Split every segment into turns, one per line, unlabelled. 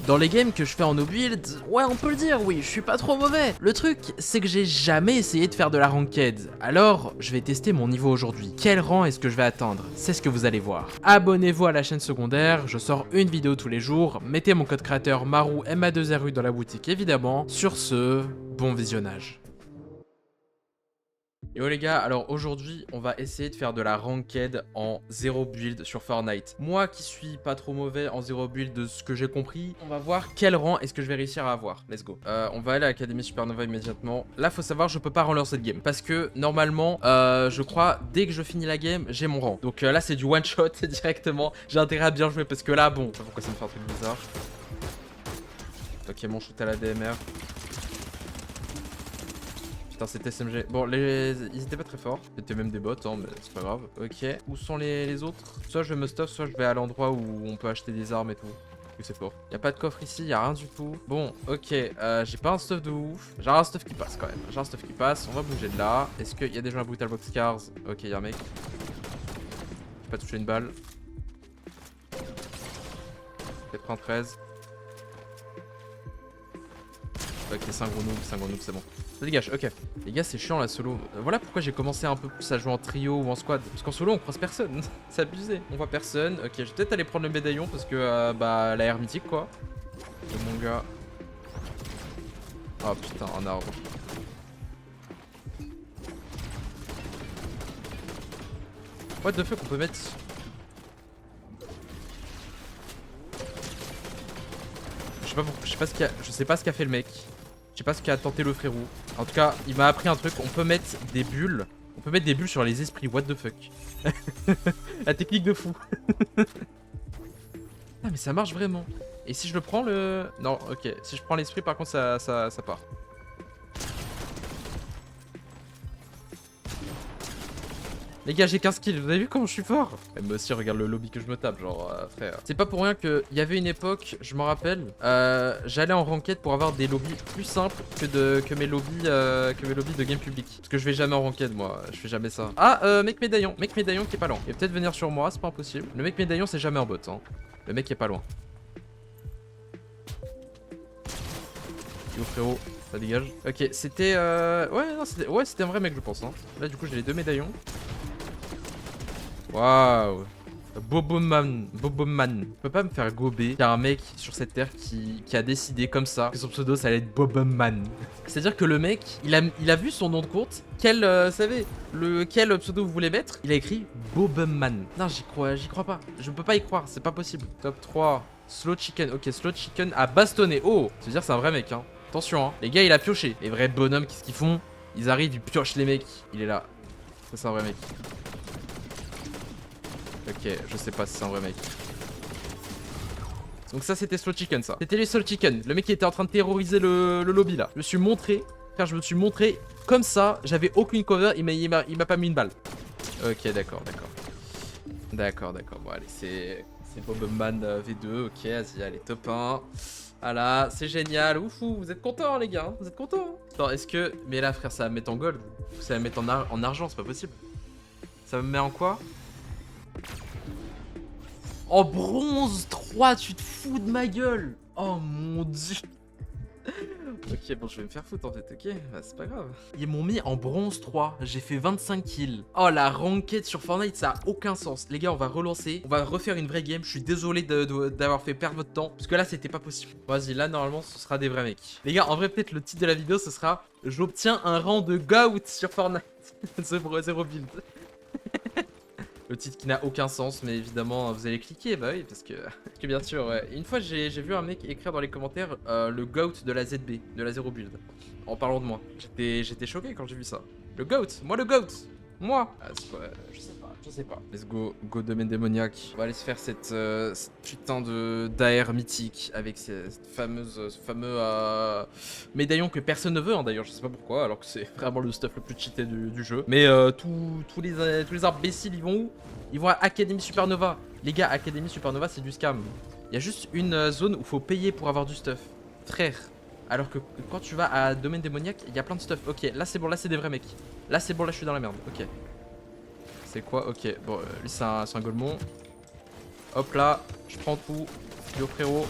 Dans les games que je fais en no build, ouais on peut le dire, oui, je suis pas trop mauvais. Le truc, c'est que j'ai jamais essayé de faire de la ranked. Alors, je vais tester mon niveau aujourd'hui. Quel rang est-ce que je vais atteindre? C'est ce que vous allez voir. Abonnez-vous à la chaîne secondaire, je sors une vidéo tous les jours. Mettez mon code créateur Marou MA2RU dans la boutique évidemment. Sur ce, bon visionnage. Yo les gars, alors aujourd'hui on va essayer de faire de la ranked en 0 build sur Fortnite. Moi qui suis pas trop mauvais en 0 build de ce que j'ai compris, on va voir quel rang est-ce que je vais réussir à avoir. Let's go. On va aller à l'Académie Supernova immédiatement. Là faut savoir, je peux pas relancer cette game parce que normalement, je crois dès que je finis la game, j'ai mon rang. Donc là c'est du one shot directement. J'ai intérêt à bien jouer parce que là bon, je sais pas pourquoi ça me fait un truc bizarre. Ok, mon shoot à la DMR. Putain, c'était SMG. Bon, ils étaient pas très forts. C'était même des bots, hein, mais c'est pas grave. Ok. Où sont les autres? Soit je me stuff, soit je vais à l'endroit où on peut acheter des armes et tout. Que c'est fort. Y'a pas de coffre ici, y'a rien du tout. Bon, ok. J'ai pas un stuff de ouf. J'ai un stuff qui passe quand même. J'ai un stuff qui passe. On va bouger de là. Est-ce qu'il y a des gens à Brutal Box Cars? Ok, y'a un mec. J'ai pas touché une balle. Peut-être un 13. Ok, c'est un gros noob, c'est bon. Ça dégage, ok. Les gars, c'est chiant la solo. Voilà pourquoi j'ai commencé un peu plus à jouer en trio ou en squad. Parce qu'en solo, on croise personne. C'est abusé. On voit personne. Ok, je vais peut-être aller prendre le médaillon parce que, bah, la hermétique, quoi. De mon gars. Oh putain, un arbre. What the fuck, on peut mettre. Je sais pas ce qu'a fait le mec. Je sais pas ce qu'a tenté le frérot. En tout cas, il m'a appris un truc. On peut mettre des bulles. On peut mettre des bulles sur les esprits. What the fuck. La technique de fou. Ah mais ça marche vraiment. Et si je le prends le... Non, ok. Si je prends l'esprit, par contre, ça part. Les gars, j'ai 15 kills, vous avez vu comment je suis fort? Et moi aussi, regarde le lobby que je me tape, genre, frère. C'est pas pour rien qu'il y avait une époque, je m'en rappelle, j'allais en ranked pour avoir des lobbies plus simples que mes lobbies de game public. Parce que je vais jamais en ranked, moi, je fais jamais ça. Ah, mec médaillon qui est pas loin. Il va peut-être venir sur moi, c'est pas impossible. Le mec médaillon, c'est jamais un bot, hein. Le mec est pas loin. Yo frérot, ça dégage. Ok, c'était ouais, c'était un vrai mec, je pense, hein. Là, du coup, j'ai les deux médaillons. Waouh, Boboman. Je peux pas me faire gober. Il y a un mec sur cette terre qui a décidé comme ça que son pseudo ça allait être Boboman. C'est-à-dire que le mec, il a vu son nom de compte. Quel, vous savez, quel pseudo vous voulez mettre? Il a écrit Boboman. Non, j'y crois pas. Je peux pas y croire, c'est pas possible. Top 3, Slow Chicken. Ok, Slow Chicken a bastonné. Oh, ça veut dire c'est un vrai mec, hein. Attention, hein. Les gars, il a pioché. Les vrais bonhommes, qu'est-ce qu'ils font? Ils arrivent, ils piochent les mecs. Il est là. Ça, c'est un vrai mec. Ok, je sais pas si c'est un vrai mec. Donc ça c'était Slow Chicken ça. C'était les Slow Chicken. Le mec qui était en train de terroriser le lobby là. Je me suis montré. Frère, je me suis montré comme ça. J'avais aucune cover. Il m'a pas mis une balle. Ok, d'accord. D'accord. Bon allez, c'est Boboman V2. Ok, vas-y, allez, top 1. Voilà, c'est génial. Oufou, vous êtes contents les gars. Vous êtes contents. Attends, est-ce que... Mais là frère, ça va me mettre en gold. Ça va me mettre en argent, c'est pas possible. Ça me met en quoi? En bronze 3, tu te fous de ma gueule. Oh mon dieu. Ok, bon, je vais me faire foutre en fait, ok, bah, c'est pas grave. Ils m'ont mis en bronze 3, j'ai fait 25 kills. Oh, la ranked sur Fortnite, ça a aucun sens. Les gars, on va relancer, on va refaire une vraie game. Je suis désolé d'avoir fait perdre votre temps, parce que là, c'était pas possible. Vas-y, là, normalement, ce sera des vrais mecs. Les gars, en vrai, peut-être le titre de la vidéo, ce sera « J'obtiens un rang de GOAT sur Fortnite ». Zéro build. Le titre qui n'a aucun sens, mais évidemment vous allez cliquer, bah oui, parce que bien sûr, ouais. Une fois j'ai vu un mec écrire dans les commentaires le GOAT de la ZB, de la 0 build, en parlant de moi. J'étais choqué quand j'ai vu ça. Le GOAT, moi le GOAT, moi. Ah, c'est quoi, je sais pas. Let's go domaine démoniaque. On va aller se faire cette putain d'AR mythique avec ce fameux médaillon que personne ne veut, hein, d'ailleurs, je sais pas pourquoi, alors que c'est vraiment le stuff le plus cheaté du jeu. Mais tous les imbéciles, ils vont où? Ils vont à Académie Supernova. Les gars, Académie Supernova, c'est du scam. Il y a juste une zone où faut payer pour avoir du stuff. Frère. Alors que quand tu vas à domaine démoniaque, il y a plein de stuff. Ok, là c'est bon, là c'est des vrais mecs. Là c'est bon, là je suis dans la merde. Ok. C'est quoi? Ok, bon, lui c'est un golemon. Hop là, je prends tout. Yo frérot.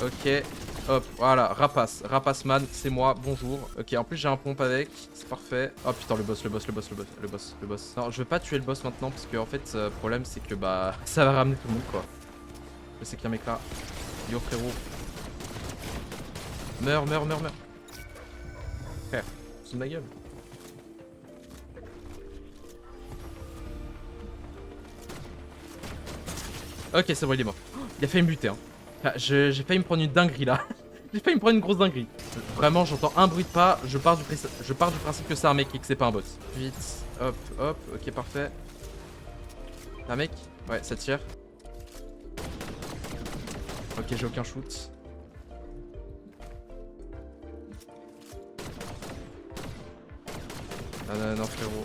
Ok. Hop, voilà, rapace. Rapace man, c'est moi, bonjour. Ok, en plus j'ai un pompe avec, c'est parfait. Oh putain, le boss. Non, je veux pas tuer le boss maintenant parce que en fait, le problème c'est que bah, ça va ramener tout le monde quoi. Je sais qu'il y a un mec là. Yo frérot. Meurs. Frère, c'est de ma gueule. Ok, c'est bon, il est mort. Il a failli me buter, hein. Ah, j'ai failli me prendre une dinguerie là. J'ai failli me prendre une grosse dinguerie. Vraiment, j'entends un bruit de pas. Je pars du principe que c'est un mec et que c'est pas un bot. Vite, hop. Ok, parfait. Un mec? Ouais, ça tire. Ok, j'ai aucun shoot. Non, frérot.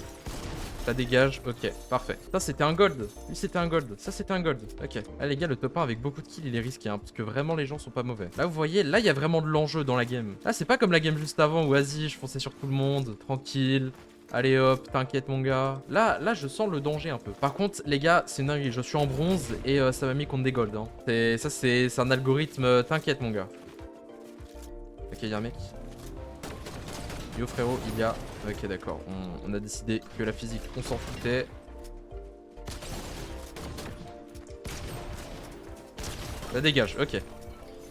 Ça dégage, ok, parfait. Ça c'était un gold, lui c'était un gold, ça c'était un gold. Ok, là les gars, le top 1 avec beaucoup de kills il est risqué, hein, parce que vraiment les gens sont pas mauvais. Là vous voyez, là il y a vraiment de l'enjeu dans la game. Là c'est pas comme la game juste avant où vas-y je fonçais sur tout le monde, tranquille. Allez hop, t'inquiète mon gars. Là je sens le danger un peu. Par contre les gars, c'est une dinguerie, je suis en bronze et ça m'a mis contre des golds. Hein. C'est un algorithme, t'inquiète mon gars. Ok, il y a un mec. Yo frérot, il y a... Ok d'accord, on a décidé que la physique, on s'en foutait. Ça dégage, ok.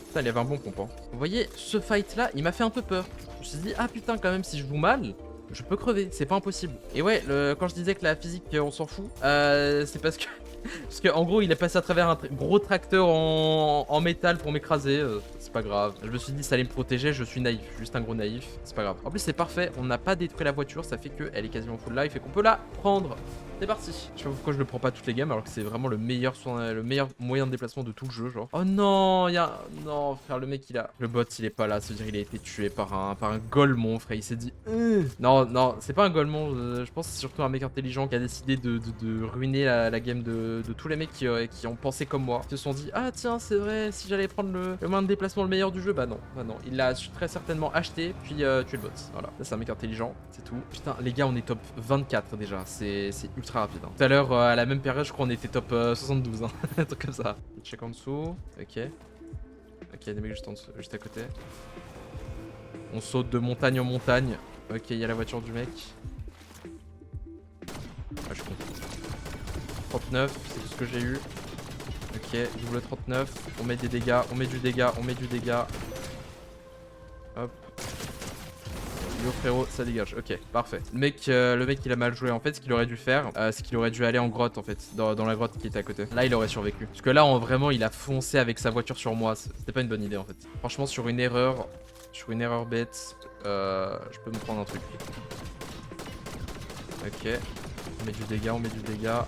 Putain, il y avait un bon pompe. Hein. Vous voyez, ce fight là, il m'a fait un peu peur. Je me suis dit, ah putain, quand même, si je joue mal, je peux crever, c'est pas impossible. Et ouais, quand je disais que la physique, on s'en fout, c'est parce que... Parce qu'en gros, il est passé à travers un gros tracteur en métal pour m'écraser. C'est pas grave. Je me suis dit, ça allait me protéger. Je suis naïf. Juste un gros naïf. C'est pas grave. En plus, c'est parfait. On n'a pas détruit la voiture. Ça fait qu'elle est quasiment full life et qu'on peut la prendre. C'est parti. Je sais pas pourquoi je le prends pas toutes les games alors que c'est vraiment le meilleur moyen de déplacement de tout le jeu, genre. Oh non, non, frère, le mec il a... Le bot il est pas là, ça veut dire qu'il a été tué par un golemon, frère. Il s'est dit... Non, c'est pas un golemon, je pense que c'est surtout un mec intelligent qui a décidé de ruiner la game de tous les mecs qui ont pensé comme moi. Qui se sont dit, ah tiens, c'est vrai, si j'allais prendre le moyen de déplacement le meilleur du jeu, bah non. Il l'a très certainement acheté, puis tué le bot. Voilà, ça c'est un mec intelligent, c'est tout. Putain, les gars, on est top 24 déjà, c'est ultra rapide. Hein. Tout à l'heure, à la même période, je crois on était top 72, hein. Un truc comme ça. Check en dessous, ok. Ok, il y a des mecs juste en dessous, juste à côté. On saute de montagne en montagne. Ok, il y a la voiture du mec. Ah, je suis con. 39, c'est tout ce que j'ai eu. Ok, double 39. On met des dégâts, on met du dégât. Hop. Yo frérot, ça dégage. Ok, parfait. Le mec il a mal joué. En fait, ce qu'il aurait dû faire, c'est qu'il aurait dû aller en grotte en fait, dans la grotte qui était à côté. Là, il aurait survécu. Parce que là, vraiment, il a foncé avec sa voiture sur moi. C'était pas une bonne idée en fait. Franchement, sur une erreur bête, je peux me prendre un truc. Ok. On met du dégât.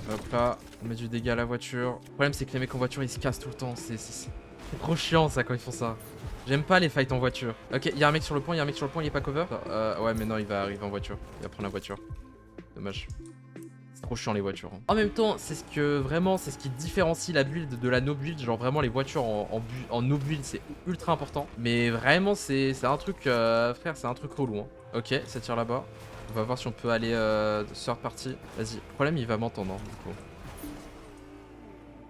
Hop là, on met du dégât à la voiture. Le problème, c'est que les mecs en voiture, ils se cassent tout le temps. C'est trop chiant ça quand ils font ça. J'aime pas les fights en voiture. Ok, il y a un mec sur le pont, il est pas cover. Ouais, mais non, il va arriver en voiture. Il va prendre la voiture. Dommage. C'est trop chiant les voitures. Hein. En même temps, c'est ce qui différencie la build de la no build. Genre vraiment les voitures en no build, c'est ultra important. Mais vraiment, c'est un truc, frère, c'est un truc relou. Hein. Ok, ça tire là-bas. On va voir si on peut aller third party. Vas-y. Le problème, il va m'entendre, hein, du coup.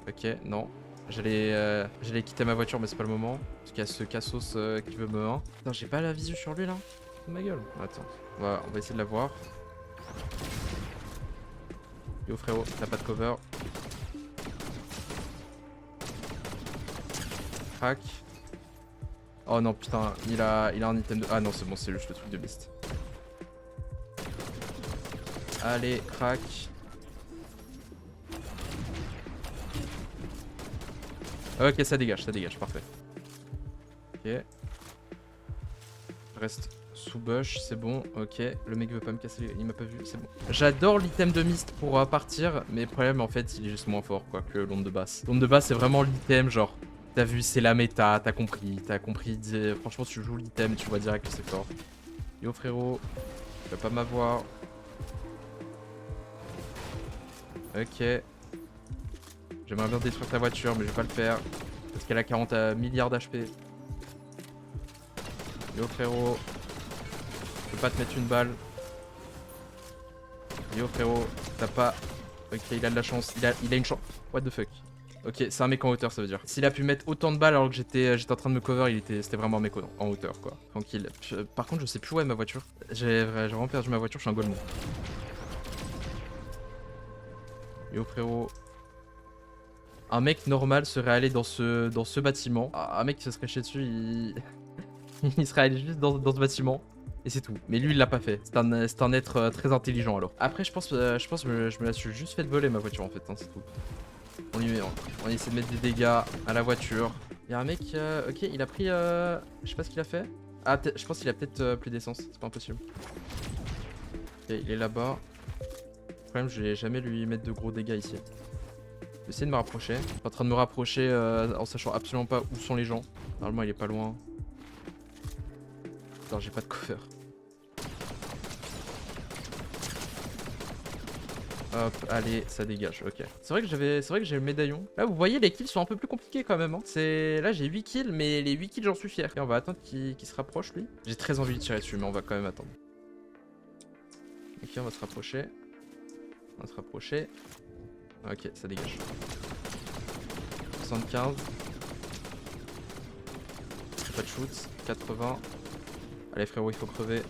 Ok, non. J'allais quitter ma voiture, mais c'est pas le moment. Parce qu'il y a ce cassos qui veut me... Putain, j'ai pas la visu sur lui, là. Oh, ma gueule. Attends. On va essayer de la voir. Yo, frérot, t'as pas de cover. Crac. Oh non, putain, il a un item de... Ah non, c'est bon, c'est juste le truc de beast. Allez, crac. Ok, ça dégage, parfait. Ok. Je reste sous bush, c'est bon, ok. Le mec veut pas me casser, il m'a pas vu, c'est bon. J'adore l'item de mist pour partir, mais le problème en fait, il est juste moins fort quoi que l'onde de basse. L'onde de basse, c'est vraiment l'item, genre, t'as vu, c'est la méta, t'as compris. Franchement, tu joues l'item, tu vois direct que c'est fort. Yo frérot, tu vas pas m'avoir. Ok. J'aimerais bien détruire ta voiture, mais je vais pas le faire. Parce qu'elle a 40 milliards d'HP. Yo frérot. Je peux pas te mettre une balle. Yo frérot. T'as pas... Ok, il a de la chance. Il a une chance. What the fuck. Ok, c'est un mec en hauteur, ça veut dire. S'il a pu mettre autant de balles alors que j'étais en train de me cover, c'était vraiment un mec en hauteur, quoi. Tranquille. Par contre, je sais plus où est ma voiture. J'ai vraiment perdu ma voiture, je suis un golemon. Yo frérot. Un mec normal serait allé dans ce bâtiment. Un mec qui se serait chié dessus, il serait allé juste dans ce bâtiment. Et c'est tout. Mais lui, il l'a pas fait. C'est un être très intelligent alors. Après, je pense que je me la suis juste fait voler ma voiture en fait, hein, c'est tout. On essaie de mettre des dégâts à la voiture. Il y a un mec, ok, il a pris, je sais pas ce qu'il a fait. Ah, je pense qu'il a peut-être plus d'essence, c'est pas impossible. Ok, il est là-bas. Le problème, je vais jamais lui mettre de gros dégâts ici. Je vais essayer de me rapprocher. Je suis en train de me rapprocher en sachant absolument pas où sont les gens. Normalement, il est pas loin. Attends, j'ai pas de cover. Hop, allez, ça dégage, ok. C'est vrai que j'ai le médaillon. Là, vous voyez, les kills sont un peu plus compliqués quand même. Hein. Là, j'ai 8 kills, mais les 8 kills, j'en suis fier. Et on va attendre qu'il se rapproche, lui. J'ai très envie de tirer dessus, mais on va quand même attendre. Ok, on va se rapprocher. On va se rapprocher. Ok, ça dégage. 75. Pas de shoot. 80. Allez, frérot, il faut crever.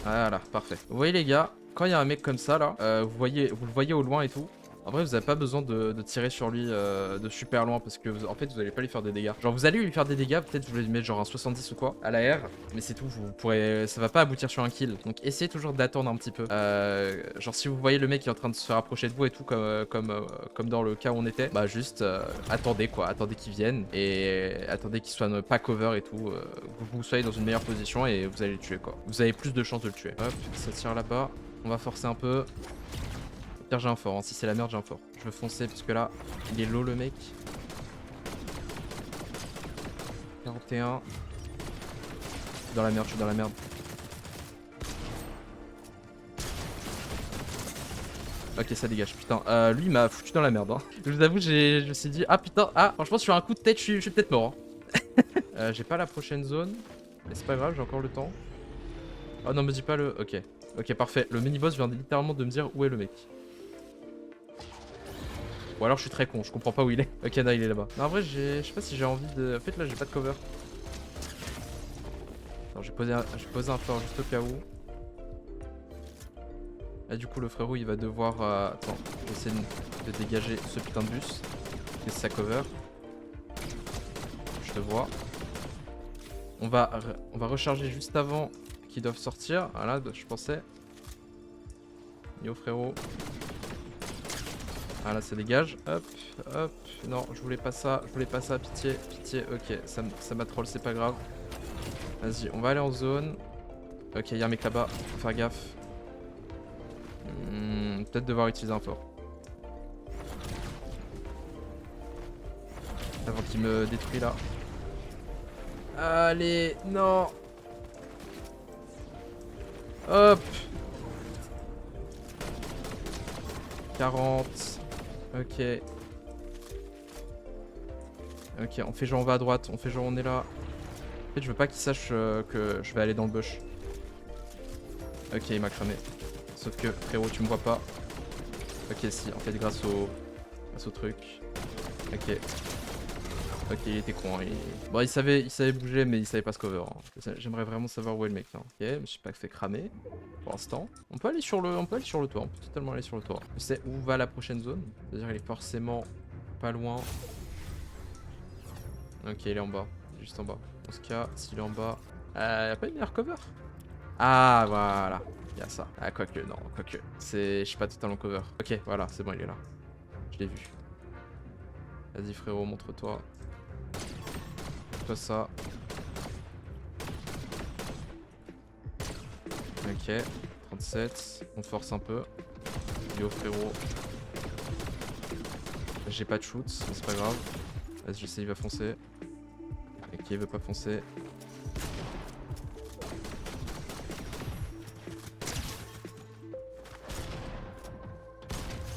Voilà, parfait. Vous voyez, les gars, quand il y a un mec comme ça là, vous le voyez au loin et tout. En vrai, vous avez pas besoin de tirer sur lui de super loin parce que en fait, vous allez pas lui faire des dégâts. Genre, vous allez lui faire des dégâts, peut-être vous lui mettre genre un 70 ou quoi à la R, mais c'est tout. Ça va pas aboutir sur un kill. Donc, essayez toujours d'attendre un petit peu. Genre, si vous voyez le mec qui est en train de se faire approcher de vous et tout, comme dans le cas où on était, bah juste attendez quoi, attendez qu'il vienne et attendez qu'il soit pas cover et tout. Que vous soyez dans une meilleure position et vous allez le tuer quoi. Vous avez plus de chances de le tuer. Hop, ça tire là-bas. On va forcer un peu. Pire, j'ai un fort. Hein. Si c'est la merde, j'ai un fort. Je veux foncer parce que là, il est low le mec. 41. Je suis dans la merde, je suis dans la merde. Ok, ça dégage. Putain, lui, il m'a foutu dans la merde. Hein. Je vous avoue, je me suis dit, ah putain, ah, franchement, sur un coup de tête, je suis peut-être mort. Hein. J'ai pas la prochaine zone. Mais c'est pas grave, j'ai encore le temps. Oh non, me dis pas le. Ok. Ok, parfait. Le mini-boss vient littéralement de me dire où est le mec. Ou alors je suis très con, je comprends pas où il est. Ok, non, il est là-bas. En vrai, je sais pas si j'ai envie de... En fait, là, j'ai pas de cover. Alors, j'ai posé un fort juste au cas où. Là, du coup, le frérot, il va devoir... Attends, essayer de dégager ce putain de bus. C'est sa cover. Je te vois. On va recharger juste avant qu'ils doivent sortir. Voilà, je pensais. Yo, frérot. Ah là ça dégage, hop, hop, non je voulais pas ça, pitié, pitié, ok, ça m'a troll, c'est pas grave. Vas-y, on va aller en zone. Ok, il y a un mec là-bas, faut faire gaffe. Peut-être devoir utiliser un fort. Avant qu'il me détruit là. Allez, non. Hop. 40. Ok. Ok, on fait genre on va à droite, on fait genre on est là. En fait, je veux pas qu'il sache que je vais aller dans le bush. Ok, il m'a cramé. Sauf que, frérot, tu me vois pas. Ok, si, en fait, grâce au truc. Ok. Ok, il était con. Hein. Bon, il savait bouger, mais il savait pas se cover. Hein. J'aimerais vraiment savoir où est le mec. Là. Ok, je me suis pas fait cramer pour l'instant. On peut aller sur le toit. On peut totalement aller sur le toit. Je sais où va la prochaine zone. C'est-à-dire, il est forcément pas loin. Ok, il est en bas. Juste en bas. Dans ce cas, s'il est en bas, y a pas une meilleure cover? Ah, voilà. Il y a ça. Ah, quoique, non, quoique. Je suis pas totalement cover. Ok, voilà, c'est bon, il est là. Je l'ai vu. Vas-y, frérot, montre-toi. Toi ça. Ok, 37. On force un peu. Yo, frérot. J'ai pas de shoot, mais c'est pas grave. Vas-y, je sais, il va foncer. Ok, il veut pas foncer.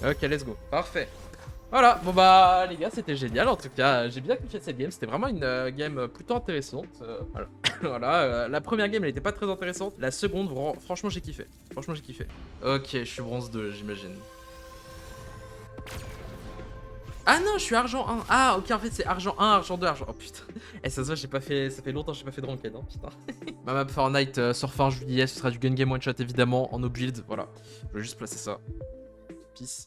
Ok, let's go. Parfait. Voilà, bon bah les gars, c'était génial. En tout cas, j'ai bien kiffé cette game. C'était vraiment une game plutôt intéressante. Voilà, voilà la première game, elle était pas très intéressante. La seconde, franchement, j'ai kiffé. Franchement, j'ai kiffé. Ok, je suis bronze 2, j'imagine. Ah non, je suis argent 1. Ah, ok, en fait, c'est argent 1, argent 2, argent... Oh putain. Eh, ça se voit, j'ai pas fait... Ça fait longtemps que j'ai pas fait de ranked, hein, putain. Ma map Fortnite sort fin juillet, ce sera du gun game one shot, évidemment, en no build, voilà. Je vais juste placer ça. Peace.